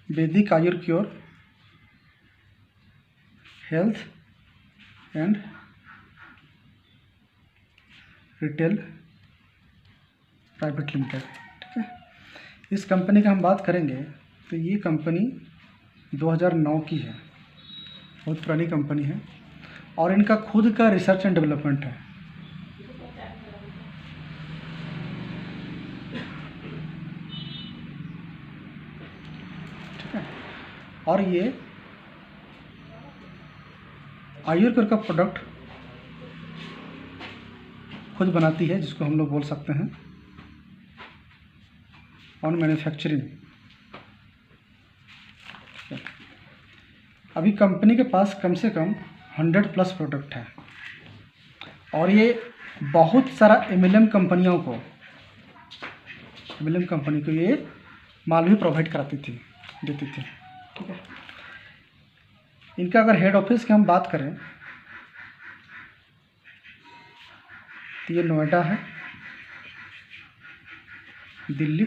वैदिक Ayur cure health and retail private limited. ठीक है, इस कंपनी का हम बात करेंगे तो ये कंपनी 2009 की है, बहुत पुरानी कंपनी है और इनका खुद का रिसर्च एंड डेवलपमेंट है। ठीक है, और ये आयुर्वेद का प्रोडक्ट खुद बनाती है, जिसको हम लोग बोल सकते हैं ऑन मैन्युफैक्चरिंग। अभी कंपनी के पास कम से कम 100+ प्रोडक्ट है और ये बहुत सारा एमएलएम कंपनी को ये माल भी प्रोवाइड कराती थी, देती थी। ठीक है, इनका अगर हेड ऑफिस की हम बात करें तो ये नोएडा है, दिल्ली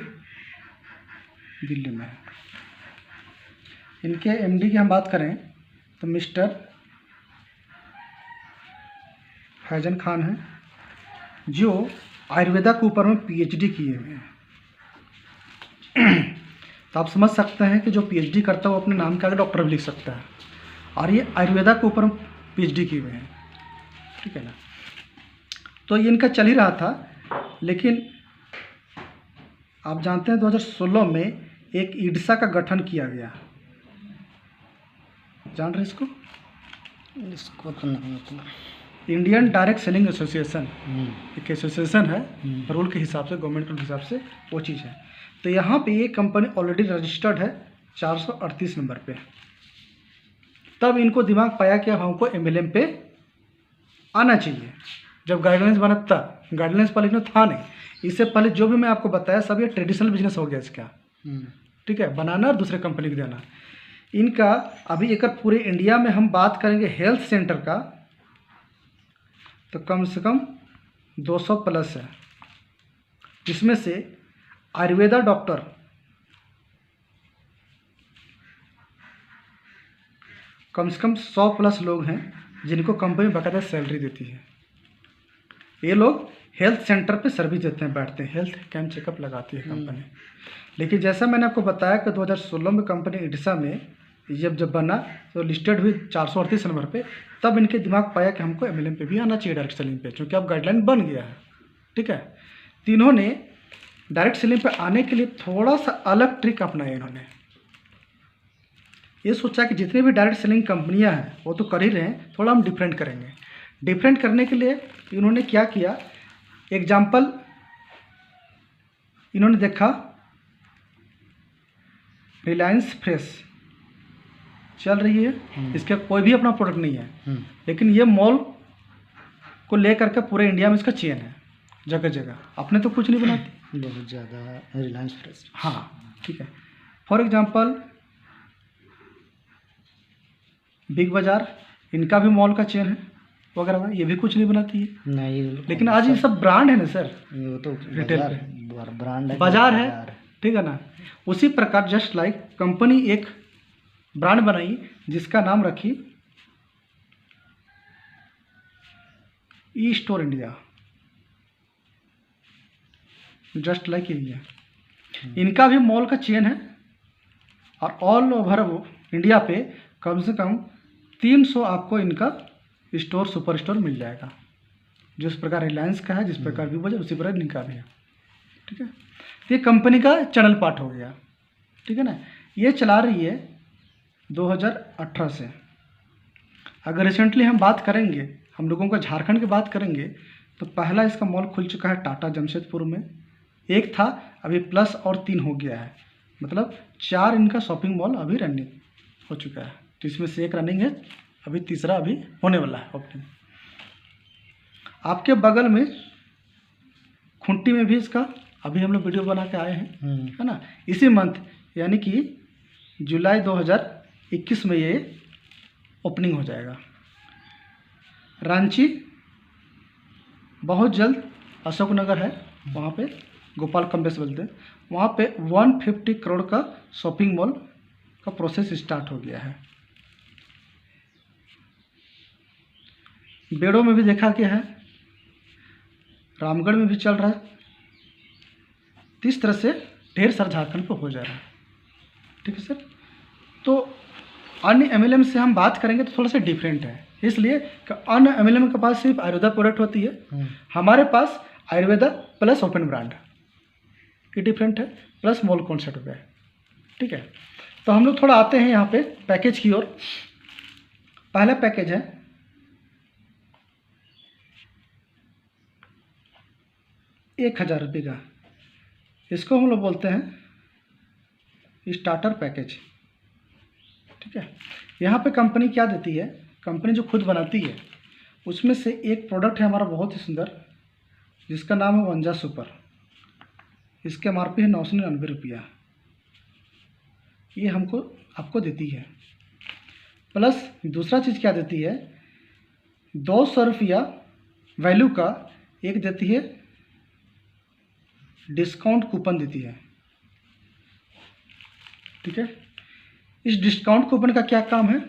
में है। इनके एमडी की हम बात करें तो मिस्टर फैजन खान है, जो आयुर्वेदा के ऊपर में पीएचडी किए हुए हैं। तो आप समझ सकते हैं कि जो पीएचडी करता है वो अपने नाम के आगे डॉक्टर भी लिख सकता है, और ये आयुर्वेदा के ऊपर पीएचडी किए हुए हैं। ठीक है ना, तो ये इनका चल ही रहा था, लेकिन आप जानते हैं 2016 में एक ईडसा का गठन किया गया। जान रहे इसको तो नहीं उतना। इंडियन डायरेक्ट सेलिंग एसोसिएशन एक एसोसिएशन है, रूल के हिसाब से, गवर्नमेंट के हिसाब से वो चीज़ है। तो यहाँ पे ये कंपनी ऑलरेडी रजिस्टर्ड है 438 नंबर पे। तब इनको दिमाग पाया कि अब हमको एमएलएम पे आना चाहिए। जब गाइडलाइंस बना तब, गाइडलाइंस पहले इन्होंने था नहीं, इससे पहले जो भी मैं आपको बताया सब ये ट्रेडिशनल बिजनेस हो गया इसका। ठीक है, बनाना और दूसरे कंपनी को देना। इनका अभी एक पूरे इंडिया में हम बात करेंगे हेल्थ सेंटर का तो कम से कम 200+ है, जिसमें से आयुर्वेदा डॉक्टर कम से कम 100+ लोग हैं, जिनको कंपनी बाकायदा सैलरी देती है। ये लोग हेल्थ सेंटर पे सर्विस देते हैं, बैठते हैं, हेल्थ कैंप चेकअप लगाती है कंपनी। लेकिन जैसा मैंने आपको बताया कि 2016 में कंपनी ईडसा में जब बना तो लिस्टेड हुई 438 नंबर पे, तब इनके दिमाग पाया कि हमको एमएलएम पे भी आना चाहिए, डायरेक्ट सेलिंग पे, क्योंकि अब गाइडलाइन बन गया है। ठीक है, तो इन्होंने डायरेक्ट सेलिंग पे आने के लिए थोड़ा सा अलग ट्रिक अपनाया। इन्होंने ये सोचा कि जितनी भी डायरेक्ट सेलिंग कंपनियां हैं वो तो कर ही रहे हैं, थोड़ा हम डिफरेंट करेंगे। डिफरेंट करने के लिए इन्होंने क्या किया, एग्जाम्पल इन्होंने देखा रिलायंस फ्रेश चल रही है, इसका कोई भी अपना प्रोडक्ट नहीं है, लेकिन ये मॉल को लेकर के पूरे इंडिया में इसका चेन है, जगह जगह। अपने तो कुछ नहीं बनाती, बहुत ज़्यादा रिलायंस फ्रेश। हाँ, ठीक है। फॉर एग्जांपल बिग बाज़ार, इनका भी मॉल का चेन है वगैरह, ये भी कुछ नहीं बनाती है। नहीं, लेकिन आज ये सब ब्रांड है ना सर, वो तो रिटेल ब्रांड है, बाजार है। ठीक है ना, उसी प्रकार जस्ट लाइक कंपनी एक ब्रांड बनाई जिसका नाम रखी e store India, just like India. इनका भी मॉल का चेन है और ऑल ओवर इंडिया पे कम से कम 300 आपको इनका स्टोर, सुपर स्टोर मिल जाएगा। जिस प्रकार रिलायंस का है, जिस प्रकार भी बजाज, उसी प्रकार इनका भी है। ठीक है, ये कंपनी का चैनल पार्ट हो गया। ठीक है ना, ये चला रही है 2018 से। अगर रिसेंटली हम बात करेंगे, हम लोगों का झारखंड की बात करेंगे, तो पहला इसका मॉल खुल चुका है टाटा जमशेदपुर में, एक था, अभी प्लस और 3 हो गया है, मतलब 4 इनका शॉपिंग मॉल अभी रनिंग हो चुका है। तो इसमें से एक रनिंग है, अभी तीसरा अभी होने वाला है ओपनिंग। आपके बगल में खुंटी में भी इसका अभी हम लोग वीडियो बना के आए हैं, है ना, इसी मंथ यानी कि जुलाई 2021 में ये ओपनिंग हो जाएगा। रांची बहुत जल्द, अशोकनगर है वहाँ पे, गोपाल कॉम्प्लेक्स बोलते हैं, वहाँ पे 150 करोड़ का शॉपिंग मॉल का प्रोसेस स्टार्ट हो गया है। बेड़ों में भी देखा गया है, रामगढ़ में भी चल रहा है। तो इस तरह से ढेर सारा झारखंड पे हो जा रहा है। ठीक है सर। तो अन्य एमएलएम से हम बात करेंगे तो थोड़ा सा डिफरेंट है, इसलिए कि अन्य एमएलएम के पास सिर्फ आयुर्वेदा प्रोडक्ट होती है, हमारे पास आयुर्वेदा प्लस ओपन ब्रांड, ये डिफरेंट है, प्लस मॉल कॉन्सेप्ट पे है। ठीक है। तो हम लोग थोड़ा आते हैं यहाँ पे पैकेज की ओर। पहला पैकेज है 1000 रुपये का, इसको हम लोग बोलते हैं स्टार्टर पैकेज। ठीक है। यहाँ पे कंपनी क्या देती है, कंपनी जो खुद बनाती है उसमें से एक प्रोडक्ट है हमारा बहुत ही सुंदर, जिसका नाम है वंजा सुपर। इसके MRP है 999 रुपया। ये हमको आपको देती है। प्लस दूसरा चीज़ क्या देती है, 200 रुपया वैल्यू का एक देती है डिस्काउंट कूपन देती है। ठीक है। इस डिस्काउंट कूपन का क्या काम है,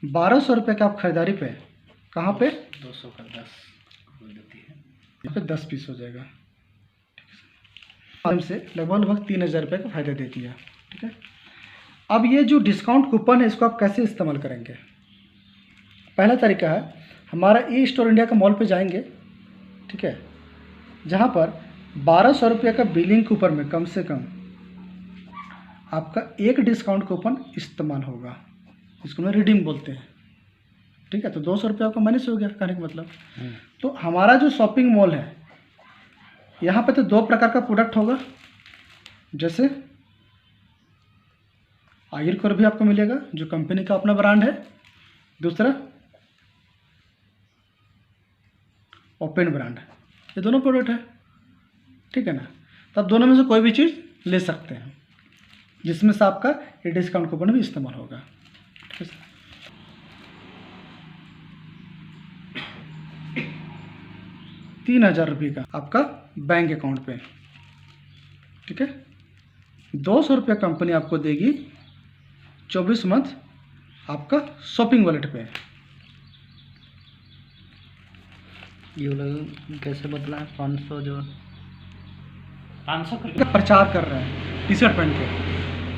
1200 रुपये का आप खरीदारी पे, कहाँ पे 200 का 10 देती है, यहाँ पे 10 पीस हो जाएगा। से लगभग 3000 रुपये का फ़ायदा देती है। ठीक है। अब ये जो डिस्काउंट कूपन है इसको आप कैसे इस्तेमाल करेंगे। पहला तरीका है, हमारा ई स्टोर इंडिया का मॉल पे जाएंगे। ठीक है। जहाँ पर 1200 रुपये का बिलिंग कूपन में कम से कम आपका एक डिस्काउंट कूपन इस्तेमाल होगा, इसको मैं रिडीम बोलते हैं। ठीक है। तो 200 रुपये आपका माइनस हो गया कहने का मतलब। तो हमारा जो शॉपिंग मॉल है यहाँ पे तो 2 प्रकार का प्रोडक्ट होगा, जैसे आयुर्कोर भी आपको मिलेगा जो कंपनी का अपना ब्रांड है, दूसरा ओपन ब्रांड, ये दोनों प्रोडक्ट है। ठीक है ना। तो आप दोनों में से कोई भी चीज़ ले सकते हैं जिसमें से आपका ये डिस्काउंट कूपन भी इस्तेमाल होगा। ठीक है सर। 3000 रुपये का आपका बैंक अकाउंट पे। ठीक है। 200 रुपये कंपनी आपको देगी 24 मंथ आपका शॉपिंग वॉलेट पे। ये लोग कैसे बदला है 500 जो 500 का प्रचार कर रहे हैं टी शर्ट पहन के।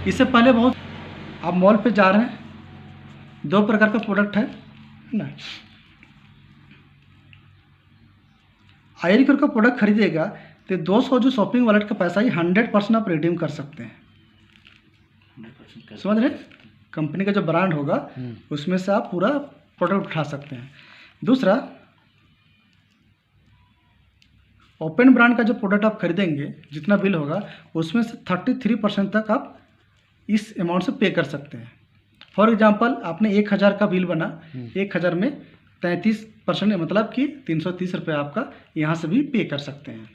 इससे पहले बहुत आप मॉल पे जा रहे हैं, 2 प्रकार का प्रोडक्ट है ना। आयुर्वेद का प्रोडक्ट खरीदेगा तो 200 जो शॉपिंग वॉलेट का पैसा ही 100% आप रिडीम कर सकते हैं। समझ रहे। कंपनी का जो ब्रांड होगा उसमें से आप पूरा प्रोडक्ट उठा सकते हैं। दूसरा, ओपन ब्रांड का जो प्रोडक्ट आप खरीदेंगे जितना बिल होगा उसमें से 33% तक आप इस अमाउंट से पे कर सकते हैं। फॉर एग्जांपल आपने 1000 का बिल बना, 1000 में 33% मतलब कि 330 रुपये आपका यहाँ से भी पे कर सकते हैं।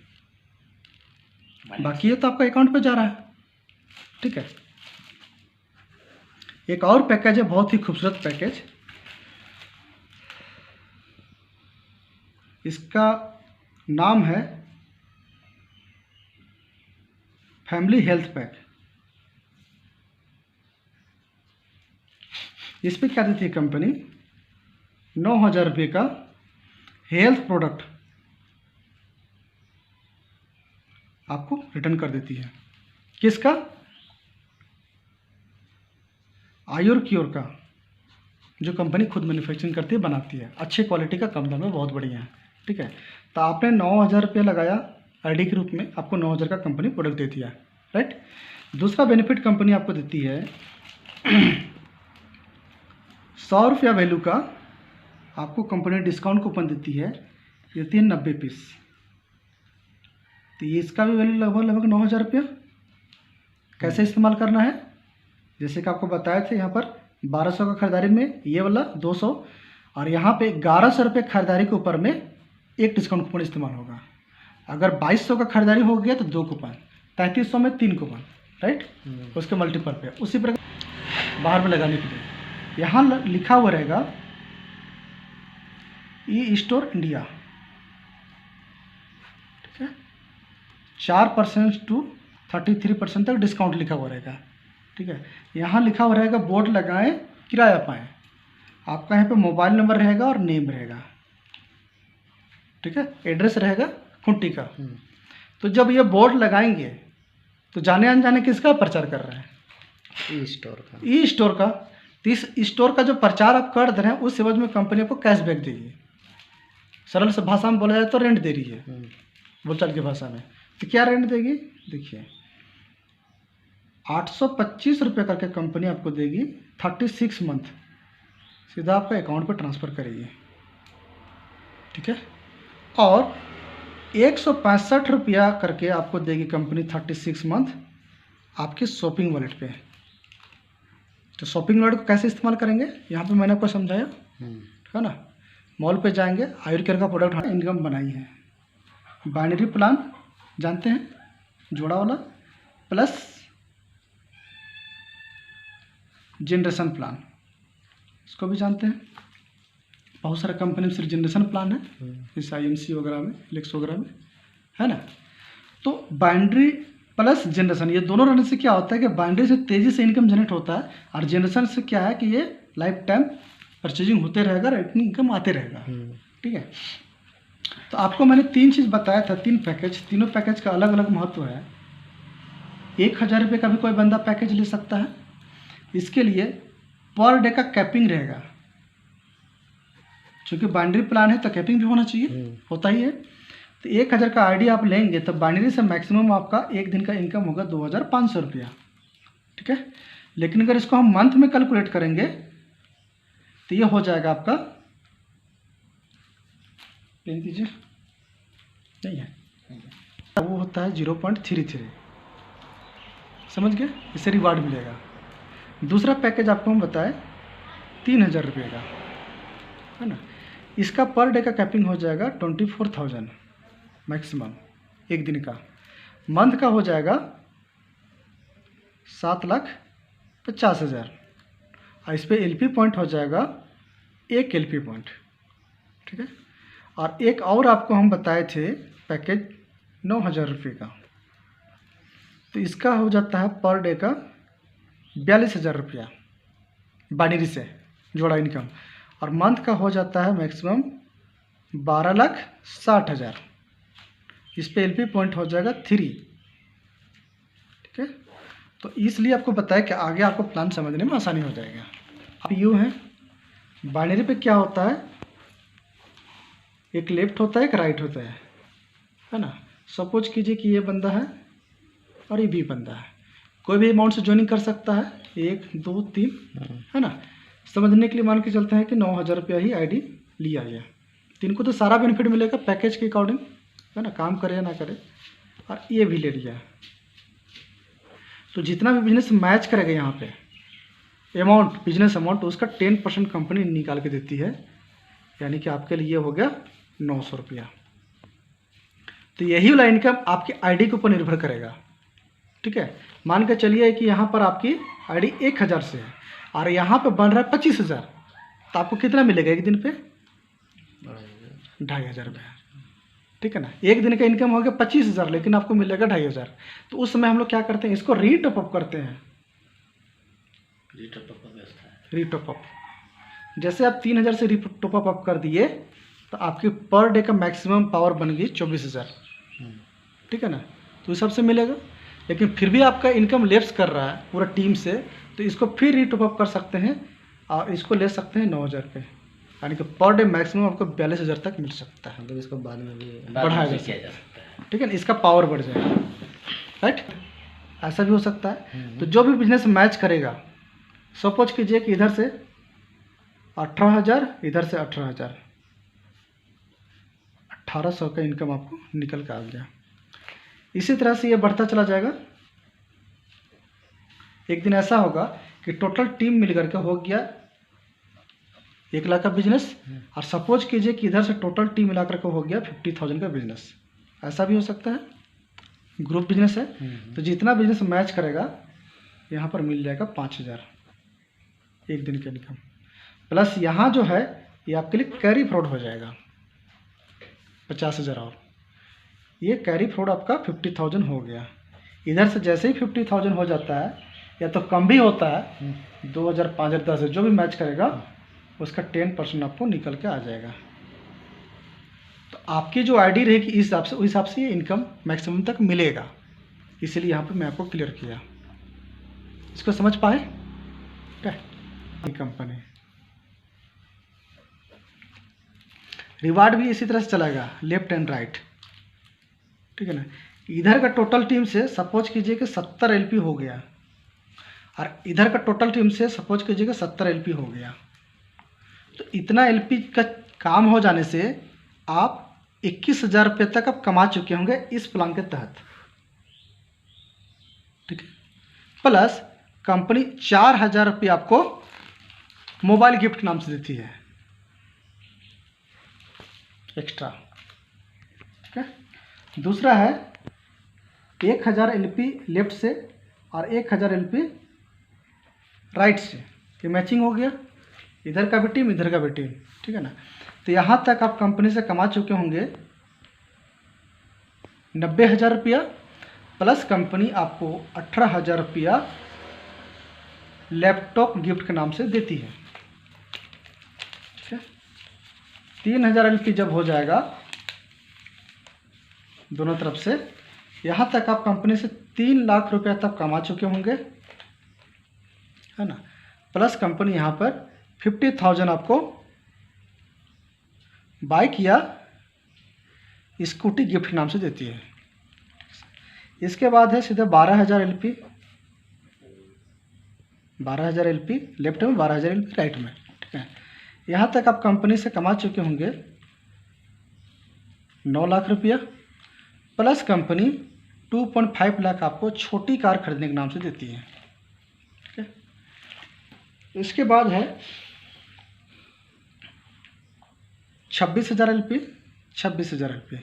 बाकी ये तो आपका अकाउंट पे जा रहा है। ठीक है। एक और पैकेज है, बहुत ही खूबसूरत पैकेज, इसका नाम है फैमिली हेल्थ पैक। इस पे क्या देती है कंपनी, 9000 रुपये का हेल्थ प्रोडक्ट आपको रिटर्न कर देती है। किसका, आयुर्क्योर का, जो कंपनी खुद मैन्युफैक्चरिंग करती है, बनाती है, अच्छी क्वालिटी का, कम दाम में, बहुत बढ़िया है। ठीक है। तो आपने 9000 रुपये लगाया आईडी के रूप में, आपको 9000 का कंपनी प्रोडक्ट देती है। राइट। दूसरा बेनिफिट कंपनी आपको देती है 100 रुपया वैल्यू का आपको कंपनी डिस्काउंट कूपन देती है, देती है 90 पीस। तो ये इसका भी वैल्यू लगभग 9000 रुपया। कैसे इस्तेमाल करना है, जैसे कि आपको बताए थे, यहाँ पर 1200 का खरीदारी में ये वाला 200, और यहाँ पे 1100 रुपये खरीदारी के ऊपर में एक डिस्काउंट कूपन इस्तेमाल होगा। अगर 2200 का खरीदारी हो गया तो 2 कूपन, 3300 में 3 कूपन। राइट। उसके मल्टीपल पे उसी प्रकार बाहर में लगाने के लिए यहाँ लिखा हुआ रहेगा ई स्टोर इंडिया। ठीक है। 4% to 33% तक डिस्काउंट लिखा हुआ रहेगा। ठीक है। यहाँ लिखा हुआ रहेगा बोर्ड लगाएं किराया पाएँ। आपका यहाँ पे मोबाइल नंबर रहेगा और नेम रहेगा, ठीक है, एड्रेस रहेगा खूंटी का। तो जब ये बोर्ड लगाएंगे तो जाने अनजाने किसका प्रचार कर रहे हैं? ई स्टोर का। ई स्टोर का। तो इस स्टोर का जो प्रचार आप कर दे रहे हैं उस एवज में कंपनी आपको कैशबैक देगी। सरल से भाषा में बोला जाए तो रेंट दे रही है, बोलचाल की भाषा में। तो क्या रेंट देगी? देखिए 825 रुपये करके कंपनी आपको देगी 36 मंथ, सीधा आपका अकाउंट पर ट्रांसफ़र करेगी, ठीक है। और 165 रुपया करके आपको देगी कंपनी 36 मंथ आपके शॉपिंग वॉलेट पे। तो शॉपिंग वॉलेट को कैसे इस्तेमाल करेंगे यहाँ पे मैंने आपको समझाया, ठीक है ना। मॉल पे जाएंगे, आयुर्केयर का प्रोडक्ट इनकम बनाई है। बाइनरी प्लान जानते हैं, जोड़ा वाला, प्लस जनरेशन प्लान, इसको भी जानते हैं। बहुत सारे कंपनी में सिर्फ जनरेशन प्लान है, जैसे IMC वगैरह में, लेक्स वगैरह में, है ना। तो बाइनरी प्लस जनरेशन ये दोनों रहने से क्या होता है कि बाइनरी से तेज़ी से इनकम जनरेट होता है, और जनरेशन से क्या है कि ये लाइफ टाइम परचेजिंग होते रहेगा और इनकम आते रहेगा, ठीक है। तो आपको मैंने 3 चीज़ बताया था, 3 पैकेज, तीनों पैकेज का अलग अलग महत्व है। 1000 रुपये का भी कोई बंदा पैकेज ले सकता है। इसके लिए पर डे का कैपिंग रहेगा, क्योंकि बाइनरी प्लान है तो कैपिंग भी होना चाहिए, होता ही है। तो 1000 का आईडी आप लेंगे तो बाइनरी से मैक्सिमम आपका एक दिन का इनकम होगा 2500 रुपया, ठीक है। लेकिन अगर इसको हम मंथ में कैलकुलेट करेंगे तो ये हो जाएगा आपका, पेन दीजिए, नहीं है, वो होता है 0.33, समझ गए, इससे रिवार्ड मिलेगा। दूसरा पैकेज आपको हम बताएं 3000 रुपये का, है ना। इसका पर डे का कैपिंग हो जाएगा 24,000 मैक्सिमम एक दिन का। मंथ का हो जाएगा 7,50,000, और इस पर LP पॉइंट हो जाएगा 1 LP पॉइंट, ठीक है। और एक और आपको हम बताए थे पैकेज 9,000 रुपये का, तो इसका हो जाता है पर डे का 42,000 रुपया बाइनरी से जोड़ा इनकम, और मंथ का हो जाता है मैक्सिमम 12,60,000। इस पे LP पॉइंट हो जाएगा 3, ठीक है। तो इसलिए आपको बताया कि आगे आपको प्लान समझने में आसानी हो जाएगा। अब यूँ है, बाइनरी पे क्या होता है, एक लेफ्ट होता है, एक राइट होता है ना। सपोज कीजिए कि ये बंदा है और ये भी बंदा है, कोई भी अमाउंट से ज्वाइनिंग कर सकता है, 1 2 3, है ना। समझने के लिए मान के चलते हैं कि 9,000 रुपया ही आईडी लिया गया, तो इनको तो सारा बेनिफिट मिलेगा पैकेज के अकॉर्डिंग, है ना, काम करे या ना करे। और ये भी ले लिया, तो जितना भी बिजनेस मैच करेगा यहाँ पे अमाउंट, बिजनेस अमाउंट, उसका 10% कंपनी निकाल के देती है, यानी कि आपके लिए हो गया 900 रुपया। तो यही वाला इनकम आपकी आईडी के ऊपर निर्भर करेगा, ठीक है। मान के चलिए कि यहाँ पर आपकी आईडी 1000 से है और यहाँ पे बन रहा है 25,000, तो आपको कितना मिलेगा एक दिन पे? 2,500 रुपये, ठीक है ना। एक दिन का इनकम हो गया 25,000, लेकिन आपको मिलेगा 2,500। तो उस समय हम लोग क्या करते हैं, इसको रीटॉप अप करते हैं। रीटॉप अप, जैसे आप 3,000 से रीटॉप अप कर दिए तो आपकी पर डे का मैक्सिमम पावर बन गई 24,000, ठीक है ना। तो सबसे मिलेगा, लेकिन फिर भी आपका इनकम लेप्स कर रहा है पूरा टीम से, तो इसको फिर रीटॉप अप कर सकते हैं और इसको ले सकते हैं 9,000 रुपये, यानी कि पर डे मैक्सिमम आपको 42,000 तक मिल सकता है। मतलब इसको बाद में भी बढ़ाया जा सकता है, ठीक है ना, इसका पावर बढ़ जाएगा, राइट। ऐसा भी हो सकता है। तो जो भी बिजनेस मैच करेगा, सपोज कीजिए कि इधर से 18,000, इधर से 18,000, 1,800 का इनकम आपको निकल के आ गया। इसी तरह से ये बढ़ता चला जाएगा। एक दिन ऐसा होगा कि टोटल टीम मिल करके हो गया 1 लाख का बिजनेस, और सपोज कीजिए कि इधर से टोटल टीम मिला करके हो गया 50,000 का बिजनेस। ऐसा भी हो सकता है, ग्रुप बिजनेस है। तो जितना बिजनेस मैच करेगा यहाँ पर मिल जाएगा 5,000 एक दिन का इनकम, प्लस यहाँ जो है ये आपके लिए कैरी फ्रॉड हो जाएगा 50,000, और ये कैरी फ्रॉड आपका 50,000 हो गया। इधर से जैसे ही 50,000 हो जाता है, या तो कम भी होता है, 2000, 5000, 10,000 जो भी मैच करेगा उसका 10% आपको निकल के आ जाएगा। तो आपकी जो आईडी रहेगी इस हिसाब से ये इनकम मैक्सिमम तक मिलेगा, इसीलिए यहाँ पे मैं आपको क्लियर किया। इसको समझ पाए क्या? ये कंपनी रिवार्ड भी इसी तरह से चलेगा, लेफ्ट एंड राइट, ठीक है ना। इधर का टोटल टीम से सपोज कीजिए कि 70 एलपी हो गया, और इधर का टोटल टीम से सपोज कीजिए कि 70 एलपी हो गया। तो इतना एलपी का काम हो जाने से आप 21,000 रुपये तक आप कमा चुके होंगे इस प्लान के तहत, ठीक है। प्लस कंपनी 4,000 रुपये आपको मोबाइल गिफ्ट नाम से देती है एक्स्ट्रा, ठीक है। दूसरा है 1,000 एलपी लेफ्ट से और 1,000 एलपी राइट से, ये मैचिंग हो गया, इधर का भी टीम इधर का भी टीम, ठीक है ना। तो यहाँ तक आप कंपनी से कमा चुके होंगे 90,000 रुपया, प्लस कंपनी आपको 18,000 रुपया लैपटॉप गिफ्ट के नाम से देती है, ठीक है। 3,000 एलपी जब हो जाएगा दोनों तरफ से, यहाँ तक आप कंपनी से 3 लाख रुपया तक कमा चुके होंगे, है ना। प्लस कंपनी यहाँ पर 50,000 आपको बाइक या स्कूटी गिफ्ट नाम से देती है। इसके बाद है सीधे 12,000 एलपी, 12,000 एलपी लेफ्ट में, 12,000 एलपी राइट में, ठीक है। यहाँ तक आप कंपनी से कमा चुके होंगे 9 लाख रुपया, प्लस कंपनी 2.5 लाख आपको छोटी कार खरीदने के नाम से देती है, ठीक है। इसके बाद है 26,000 एलपी, 26,000 एलपी,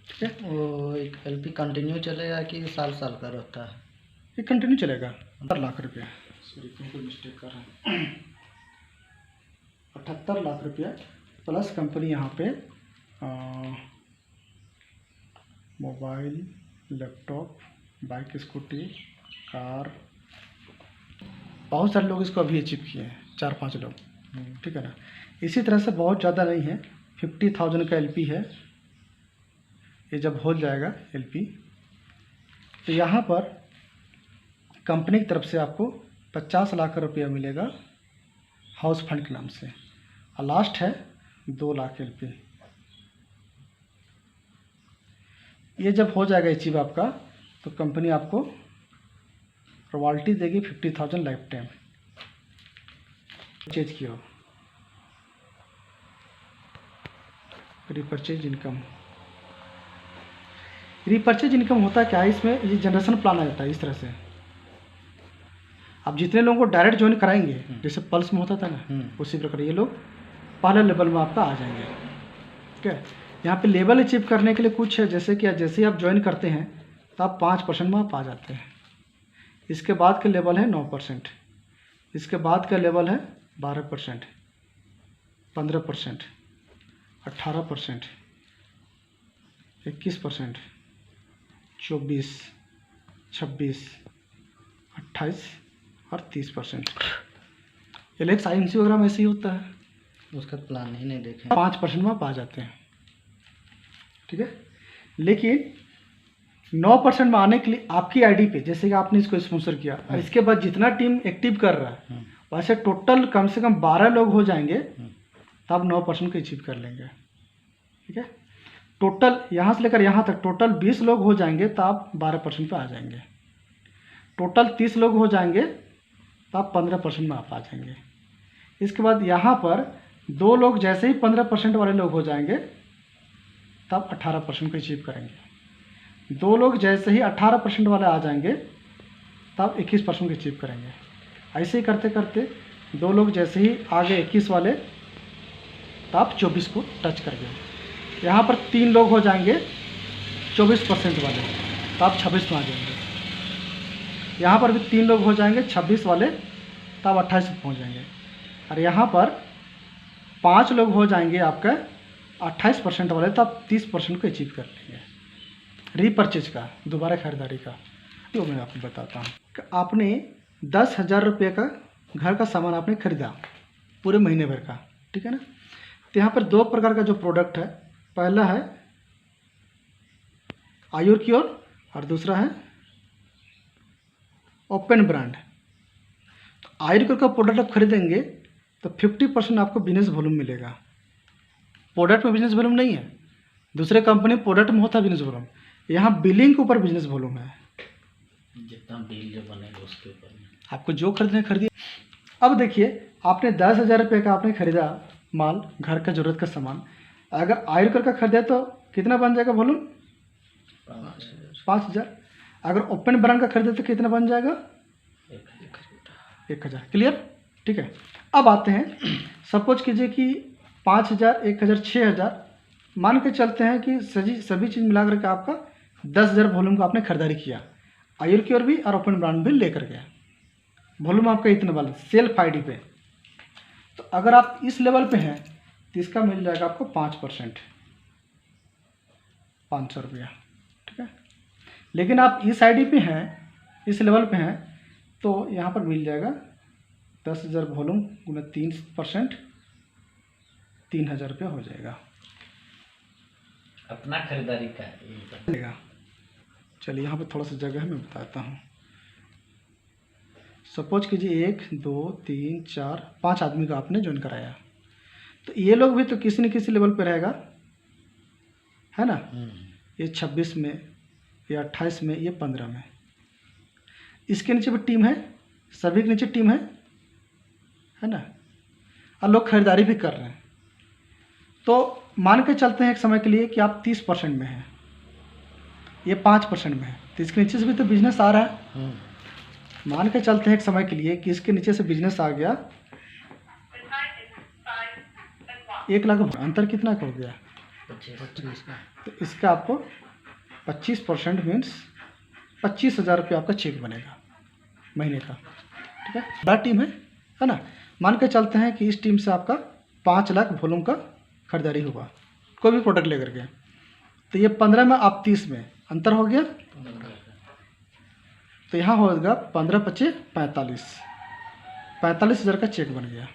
ठीक है। वो एक एलपी कंटिन्यू चलेगा कि साल साल का रहता है? ये कंटिन्यू चलेगा। 78 लाख रुपया, सॉरी कहीं मिस्टेक कर रहा हूँ, 78 लाख रुपया, प्लस कंपनी यहाँ पे mobile, laptop, bike, scooty, car, बहुत सारे लोग इसको अभी अचीव किए हैं, 4-5 लोग, ठीक है ना। इसी तरह से बहुत ज़्यादा नहीं है, 50,000 का एलपी है, ये जब हो जाएगा एलपी तो यहाँ पर कंपनी की तरफ से आपको 50 लाख रुपया मिलेगा हाउस फंड के नाम से, और लास्ट है 2 लाख एलपी। ये जब हो जाएगा अचीव आपका, तो कंपनी आपको रॉयल्टी देगी 50,000 लाइफ टाइम। परचेज किया रिपर्चेज इनकम, रिपर्चेज इनकम होता क्या है, इसमें ये जनरेशन प्लान आ जाता है इस तरह से। आप जितने लोगों को डायरेक्ट ज्वाइन कराएंगे, जैसे पल्स में होता था ना, उसी प्रकार ये लोग पहले लेवल में आपका आ जाएंगे, ठीक है। यहाँ पे लेवल अचीव करने के लिए कुछ है, जैसे कि जैसे ही आप ज्वाइन करते हैं तो आप 5% में आप आ जाते हैं। इसके बाद का लेवल है 9%, इसके बाद का लेवल है 12%, 15%, 18%, 21%, 24, 26, 28 और 30%। एलेक्स IMC वगैरह में ऐसे ही होता है, उसका प्लान ही नहीं देखे। 5% में आप आ जाते हैं, ठीक है। लेकिन 9% में आने के लिए आपकी आईडी पे, जैसे कि आपने इसको स्पॉन्सर किया, और इसके बाद जितना टीम एक्टिव कर रहा है वैसे टोटल कम से कम 12 लोग हो जाएंगे, तो आप 9% को अचीव कर लेंगे, ठीक है। टोटल यहाँ से लेकर यहाँ तक टोटल 20 लोग हो जाएंगे तो आप 12% पे आ जाएंगे। टोटल 30 लोग हो जाएंगे तो आप 15% में आप आ जाएंगे। इसके बाद यहाँ पर 2 लोग जैसे ही 15% वाले लोग हो जाएंगे तो आप 18% को अचीव करेंगे। 2 लोग जैसे ही 18% वाले आ जाएंगे तो आप 21% को अचीव करेंगे। ऐसे ही करते करते 2 लोग जैसे ही आगे 21 वाले तो आप 24 को टच कर गए। यहाँ पर 3 लोग हो जाएंगे 24% वाले तो आप 26 में आ जाएंगे। यहाँ पर भी 3 लोग हो जाएंगे 26 वाले तो आप 28 में पहुँच जाएंगे। और यहाँ पर 5 लोग हो जाएंगे आपका 28% वाले तो आप 30% को अचीव कर लेंगे। रीपरचेज का, दोबारा खरीदारी का, तो मैं आपको बताता हूँ कि आपने 10,000 रुपये का घर का सामान आपने खरीदा पूरे महीने भर का, ठीक है ना। तो यहाँ पर दो प्रकार का जो प्रोडक्ट है, पहला है आयुर क्योर और दूसरा है ओपन ब्रांड। तो आयुर क्योर का प्रोडक्ट आप खरीदेंगे तो 50% आपको बिजनेस वॉल्यूम मिलेगा। प्रोडक्ट में बिजनेस वॉल्यूम नहीं है, दूसरे कंपनी प्रोडक्ट में होता है बिजनेस वॉल्यूम, यहाँ बिलिंग के ऊपर बिजनेस वॉल्यूम है। जितना बिल जो बनेगा उसके ऊपर में आपको जो खरीदने खरीदिए। अब देखिए, आपने 10,000 रुपये का आपने खरीदा माल, घर का जरूरत का सामान, अगर आयुर क्योर का खरीदा तो कितना बन जाएगा वॉल्यूम? 5,000। अगर ओपन ब्रांड का खरीदे तो कितना बन जाएगा? 1,000। क्लियर? ठीक है। अब आते हैं, सपोज कीजिए कि 5,000, 1,000, 6,000 मान के चलते हैं कि सभी चीज़ मिला करके आपका 10,000 वॉल्यूम का आपने खरीदारी किया, आयुर क्योर भी और ओपन ब्रांड भी लेकर गया। वॉल्यूम आपका इतना वाला सेल्फ आईडी पे। तो अगर आप इस लेवल पे हैं तो इसका मिल जाएगा आपको 5%, 500 रुपया, ठीक है। लेकिन आप इस आईडी पे हैं, इस लेवल पे हैं, तो यहाँ पर मिल जाएगा 10,000 वॉल्यूम गुना 3%, 3,000 रुपया हो जाएगा। अपना खरीदारी का चलेगा। चलिए यहाँ पे थोड़ा सा जगह मैं बताता हूँ। सपोज कीजिए 1, 2, 3, 4, 5 आदमी का आपने ज्वाइन कराया, तो ये लोग भी तो किसी न किसी लेवल पे रहेगा, है ना। ये 26 में, ये 28 में, ये 15 में। इसके नीचे भी टीम है, सभी के नीचे टीम है ना, और लोग खरीदारी भी कर रहे हैं। तो मान के चलते हैं एक समय के लिए कि आप 30% में हैं, ये 5% में है, तो इसके नीचे से भी तो बिजनेस आ रहा है। मान के चलते हैं एक समय के लिए कि इसके नीचे से बिजनेस आ गया 1 लाख। अंतर कितना का हो गया? 25 का। तो इसका आपको 25% मीन्स 25,000 रुपये आपका चेक बनेगा महीने का, ठीक है। बड़ा टीम है ना। मान के चलते हैं कि इस टीम से आपका 5 लाख वॉल्यूम का खरीदारी होगा कोई भी प्रोडक्ट लेकर के, तो ये 15 में, आप 30 में, अंतर हो गया। तो यहाँ होगा 15, 25, 45,000 का चेक बन गया।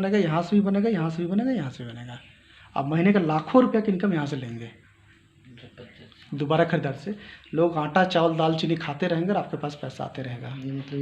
बनेगा, यहाँ से भी बनेगा, यहाँ से भी बनेगा, यहाँ से भी बनेगा। आप महीने का लाखों रुपया की इनकम यहाँ से लेंगे दोबारा खरीदार से। लोग आटा, चावल, दाल, चीनी खाते रहेंगे और आपके पास पैसा आते रहेगा। ये मतलब